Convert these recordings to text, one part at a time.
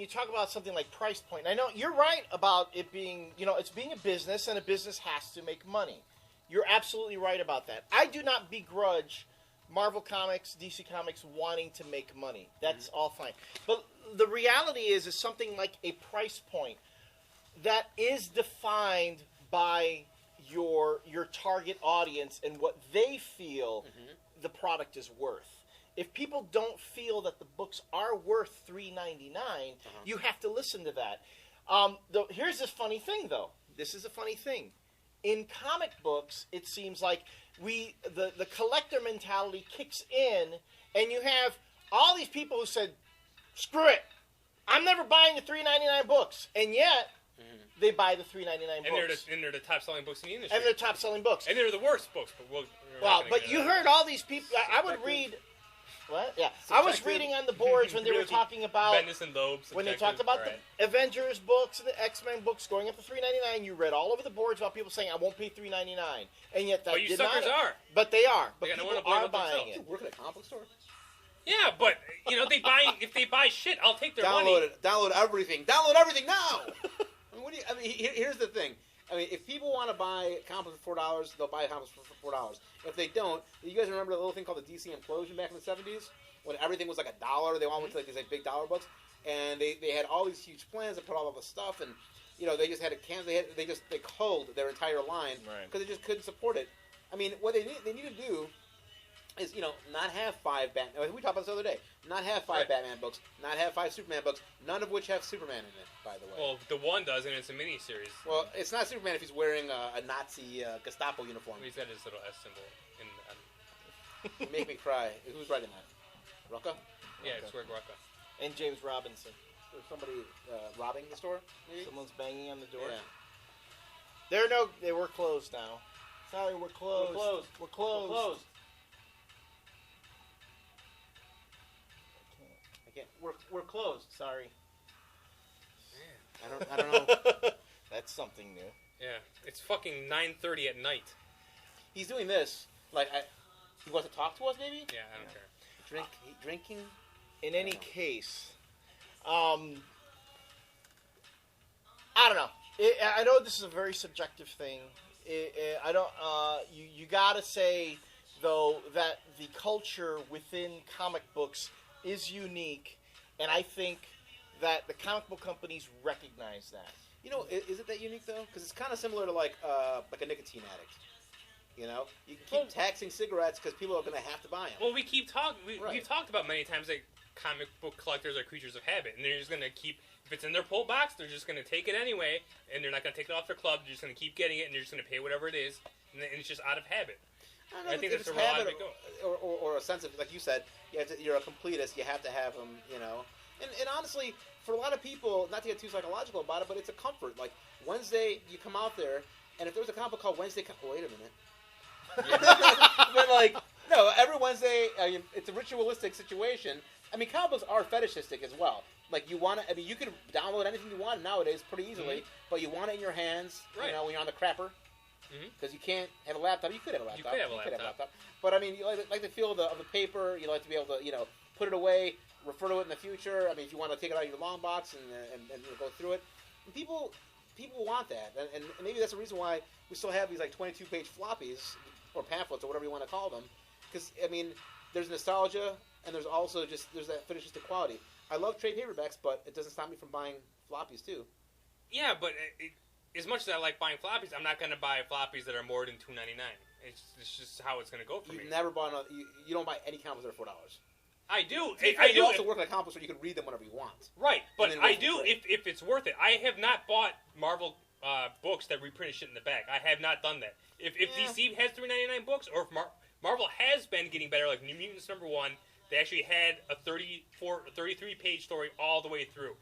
you talk about something like price point, I know you're right about it being, it's being a business, and a business has to make money. You're absolutely right about that. I do not begrudge Marvel Comics, DC Comics wanting to make money. That's all fine. But the reality is something like a price point that is defined by your target audience and what they feel the product is worth. If people don't feel that the books are worth $3.99, you have to listen to that. Here's this funny thing, though. This is a funny thing. In comic books, it seems like the collector mentality kicks in, and you have all these people who said, "Screw it, I'm never buying the $3.99 books," and yet they buy the $3.99 books. And they're the top selling books in the industry. And they're top selling books. And they're the worst books. But you heard all these people. I would read. What? Yeah, I was reading on the boards when they were talking about Bendis and Loeb, when they talked about the Avengers books and the X-Men books going up to $3.99. You read all over the boards about people saying, "I won't pay $3.99," and yet that but you suckers are. But they are. But they people are buying it. You work at a comic book store? Yeah, but if they buy shit, I'll take their money. Download everything. Download everything now. Here's the thing. If people want to buy comics for $4, they'll buy comics for $4. If they don't, you guys remember the little thing called the DC implosion back in the 70s? When everything was like $1, they all went to these big dollar books, and they had all these huge plans to put all of the stuff, and they just had to cancel. They culled their entire line because they just couldn't support it. What they need to do is not have 5 Batman. We talked about this the other day. Not have 5 Batman books. Not have 5 Superman books. None of which have Superman in it, by the way. Well, the one does, and it's a miniseries. Well, it's not Superman if he's wearing a Nazi Gestapo uniform. He's got his little S symbol. You make me cry. Who's writing that? Rucka? Yeah, it's Greg Rucka. And James Robinson. There's somebody robbing the store, maybe? Someone's banging on the door. Yeah. They were closed now. Sorry, we're closed. We're closed. We're closed. Sorry. Man. I don't know. That's something new. Yeah, it's fucking 9:30 at night. He's doing this. He wants to talk to us, maybe? Yeah, I don't care. Drinking? In any case, I don't know. I know this is a very subjective thing. I don't. You gotta say though that the culture within comic books is unique, and I think that the comic book companies recognize that. Is it that unique though? Because it's kind of similar to like a nicotine addict. You keep taxing cigarettes because people are going to have to buy them. Well, we've talked about many times that comic book collectors are creatures of habit, and they're just going to keep. If it's in their pull box, they're just going to take it anyway, and they're not going to take it off their club. They're just going to keep getting it, and they're just going to pay whatever it is, and it's just out of habit. I think that's a real habit or a sense of, like you said, you're a completist. You have to have them, And honestly, for a lot of people, not to get too psychological about it, but it's a comfort. Like Wednesday, you come out there, and if there's a comic book called Wednesday, wait a minute. But no, every Wednesday, it's a ritualistic situation. Comic books are fetishistic as well. Like you want to, you can download anything you want nowadays pretty easily, but you want it in your hands. When you're on the crapper, because you can't have a laptop. You could have a laptop. You could have a laptop. But you like the feel of the paper. You like to be able to put it away, refer to it in the future. If you want to take it out of your long box and go through it, and people want that, and maybe that's the reason why we still have these 22-page floppies or pamphlets or whatever you want to call them, because there's nostalgia and there's also there's that fetishistic quality. I love trade paperbacks, but it doesn't stop me from buying floppies too. Yeah, but as much as I like buying floppies, I'm not going to buy floppies that are more than $2.99. It's just how it's going to go for me. You've never bought you don't buy any comics that are $4. I do. You also work at a comic book store. You can read them whenever you want. Right, but I do if it's worth it. I have not bought Marvel books that reprinted shit in the back. I have not done that. If DC has $3.99 books, or if Marvel has been getting better, like New Mutants #1, they actually had a 33-page story all the way through.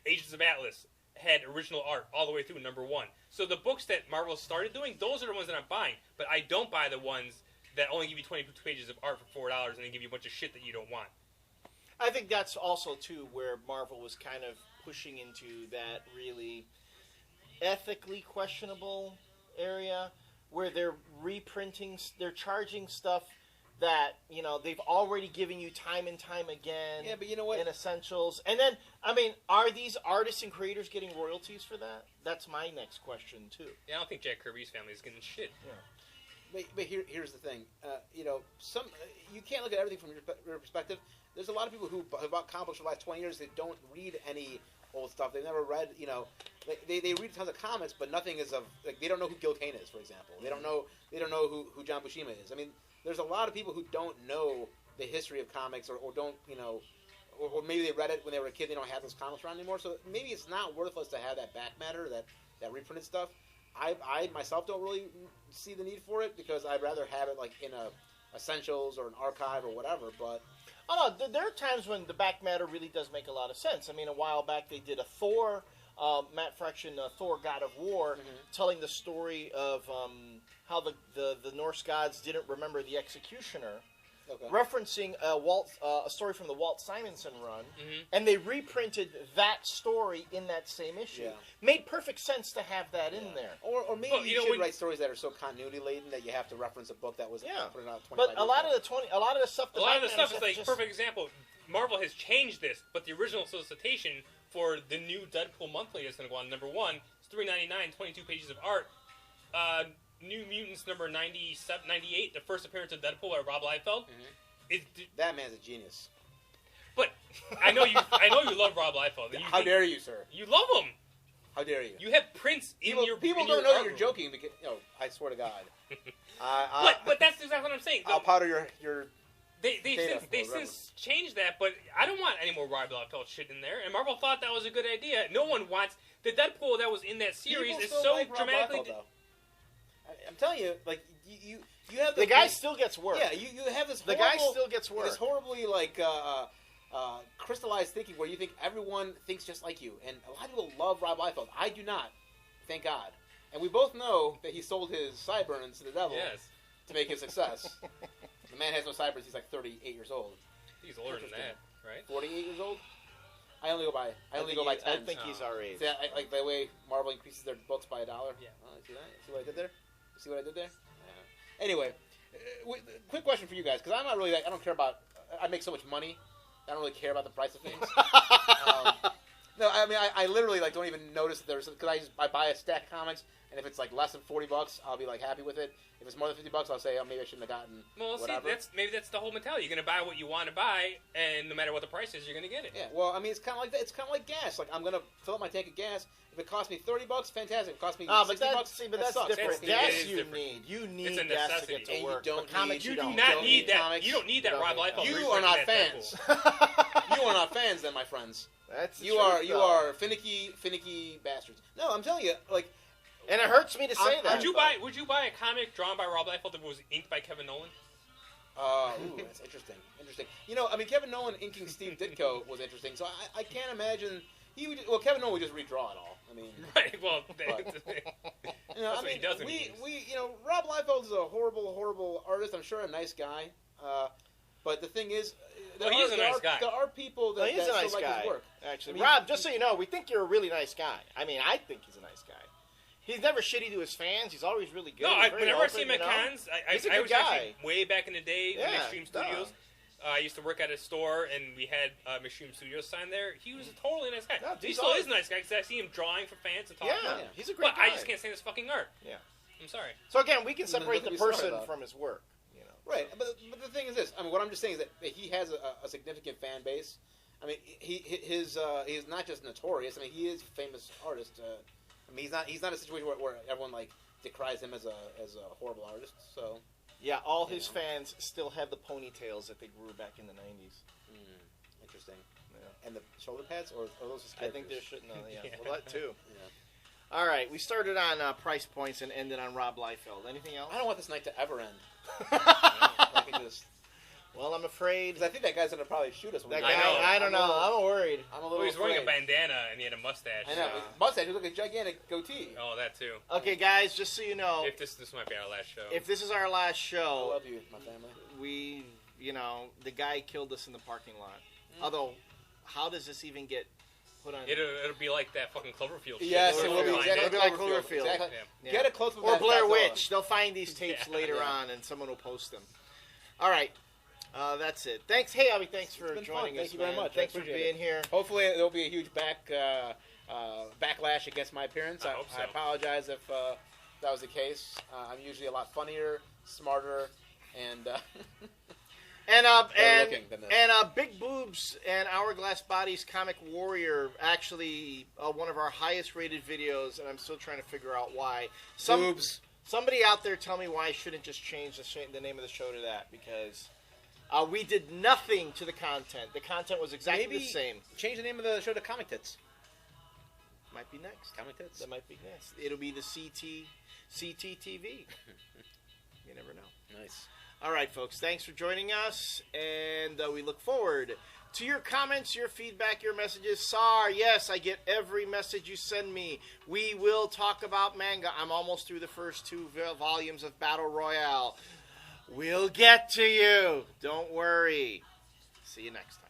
Agents of Atlas had original art all the way through #1. So the books that Marvel started doing, those are the ones that I'm buying. But I don't buy the ones that only give you 22 pages of art for $4 and then give you a bunch of shit that you don't want. I think that's also, too, where Marvel was kind of pushing into that really ethically questionable area where they're reprinting, they're charging stuff that, you know, they've already given you time and time again. Yeah, but you know what? In Essentials. And then, I mean, are these artists and creators getting royalties for that? That's my next question, too. Yeah, I don't think Jack Kirby's family is getting shit. Yeah. But here's the thing. You know, you can't look at everything from your perspective. There's a lot of people who have bought comic books for the last 20 years that don't read any old stuff. They've never read, you know, they read tons of comics, but nothing is of, like, they don't know who Gil Kane is, for example. They don't know who John Buscema is. I mean, there's a lot of people who don't know the history of comics or don't, you know, or maybe they read it when they were a kid, they don't have those comics around anymore. So maybe it's not worthless to have that back matter, that reprinted stuff. I myself don't really see the need for it because I'd rather have it like in a Essentials or an archive or whatever, but... Oh, no, there are times when the back matter really does make a lot of sense. I mean, a while back they did a Thor, Matt Fraction, Thor God of War, telling the story of how the Norse gods didn't remember the Executioner, referencing a story from the Walt Simonson run, and they reprinted that story in that same issue. Yeah. Made perfect sense to have that in there. Or maybe you should write stories that are so continuity laden that you have to reference a book that was put out 25 But a lot of the stuff, is like perfect example. Marvel has changed this, but the original solicitation for the new Deadpool monthly is going to go on number 1. It's $3.99, 22 pages of art. New Mutants number 97, 98, the first appearance of Deadpool by Rob Liefeld. That man's a genius. But I know you love Rob Liefeld. How dare you, sir? You love him. How dare you? You have Prince in your people don't know that you're joking because I swear to God. But that's exactly what I'm saying. I'll powder your. They since changed that, but I don't want any more Rob Liefeld shit in there. And Marvel thought that was a good idea. No one wants the Deadpool that was in that series is so like dramatically. I'm telling you, like you have the guy still gets work. Yeah, you have this. The guy still gets work. This horribly like crystallized thinking where you think everyone thinks just like you, and a lot of people love Rob Liefeld. I do not, thank God. And we both know that he sold his sideburns to the devil to make his success. The man has no sideburns. He's like 38 years old. He's older than that, right? 48 years old. I only go by 10. I think he's our age. See, like the way Marvel increases their books by $1. Yeah. See that? See what I did there? See what I did there? Yeah. Anyway, quick question for you guys, because I'm not really. I don't care about. I make so much money. I don't really care about the price of things. No, I mean I literally like don't even notice that there's because I buy a stack of comics, and if it's like less than $40, I'll be like happy with it. If it's more than $50, I'll say, oh, maybe I shouldn't have gotten. Well, whatever. See, maybe that's the whole mentality. You're gonna buy what you want to buy, and no matter what the price is, you're gonna get it. Yeah. Well, I mean, it's kind of like that. It's kind of like gas. Like I'm gonna fill up my tank of gas. If it costs me $30, fantastic. If it costs me $60, but that's sucks. different. Gas you need. You need gas to get to work. You do not need that. You don't need that Rob Liefeld. You are not fans. You are not fans, then, my friends. You are finicky bastards. No, I'm telling you, like. And it hurts me to say that. Would you buy a comic drawn by Rob Liefeld that was inked by Kevin Nolan? Ooh, that's interesting. You know, I mean, Kevin Nolan inking Steve Ditko was interesting, so I can't imagine Kevin Nolan would just redraw it all. I mean, right? Well, I mean, Rob Liefeld is a horrible artist. I'm sure a nice guy, but the thing is, he is a nice guy. There are people that he's a nice like guy. His work. Actually, I mean, Rob, just so you know, we think you're a really nice guy. I mean, I think he's a nice guy. He's never shitty to his fans. He's always really good. No, whenever I see him at cons, I was actually way back in the day when Extreme Studios. I used to work at a store, and we had Extreme Studios sign there. He was a totally nice guy. No, he still is a nice guy, because I see him drawing for fans and talking about him. He's a great guy. I just can't stand his fucking art. Yeah. I'm sorry. So again, we can separate the person from his work. You know. Right, but the thing is this. I mean, what I'm just saying is that he has a significant fan base. I mean, he's not just notorious. I mean, he is a famous artist. I mean, he's not a situation where everyone like decries him as a horrible artist. So yeah, all his fans still have the ponytails that they grew back in the '90s. Interesting. Yeah. And the shoulder pads, or those? Just I think they're shitting on. Yeah, well, that too. Yeah. All right, we started on price points and ended on Rob Liefeld. Anything else? I don't want this night to ever end. Well, I'm afraid. Because I think that guy's going to probably shoot us. I don't know. I'm worried. I'm a little He's wearing a bandana and he had a mustache. I know. Mustache. He looked like a gigantic goatee. Oh, that too. Okay, guys, just so you know. If this might be our last show. If this is our last show. I love you, my family. The guy killed us in the parking lot. Although, how does this even get put on? It'll be like that fucking Cloverfield shit. Yes, it will be. It'll be like Cloverfield. Exactly. Yeah. Get a close or Blair Witch. They'll find these tapes later on and someone will post them. All right. That's it. Thanks. Hey, Abby, thanks for been joining fun. us. Thank you very man. much. Thanks I for appreciate being here. Hopefully, there'll be a huge backlash against my appearance. I hope so. I apologize if that was the case. I'm usually a lot funnier, smarter, and better looking than this. Big Boobs and Hourglass Bodies Comic Warrior, actually one of our highest rated videos, and I'm still trying to figure out why. Boobs. Somebody out there tell me why I shouldn't just change the name of the show to that, because we did nothing to the content. The content was exactly Maybe the same. change the name of the show to Comic Tits. Might be next. Comic Tits. That might be next. It'll be the CTTV. You never know. Nice. All right, folks. Thanks for joining us, and we look forward to your comments, your feedback, your messages. Sar, yes, I get every message you send me. We will talk about manga. I'm almost through the first 2 volumes of Battle Royale. We'll get to you. Don't worry. See you next time.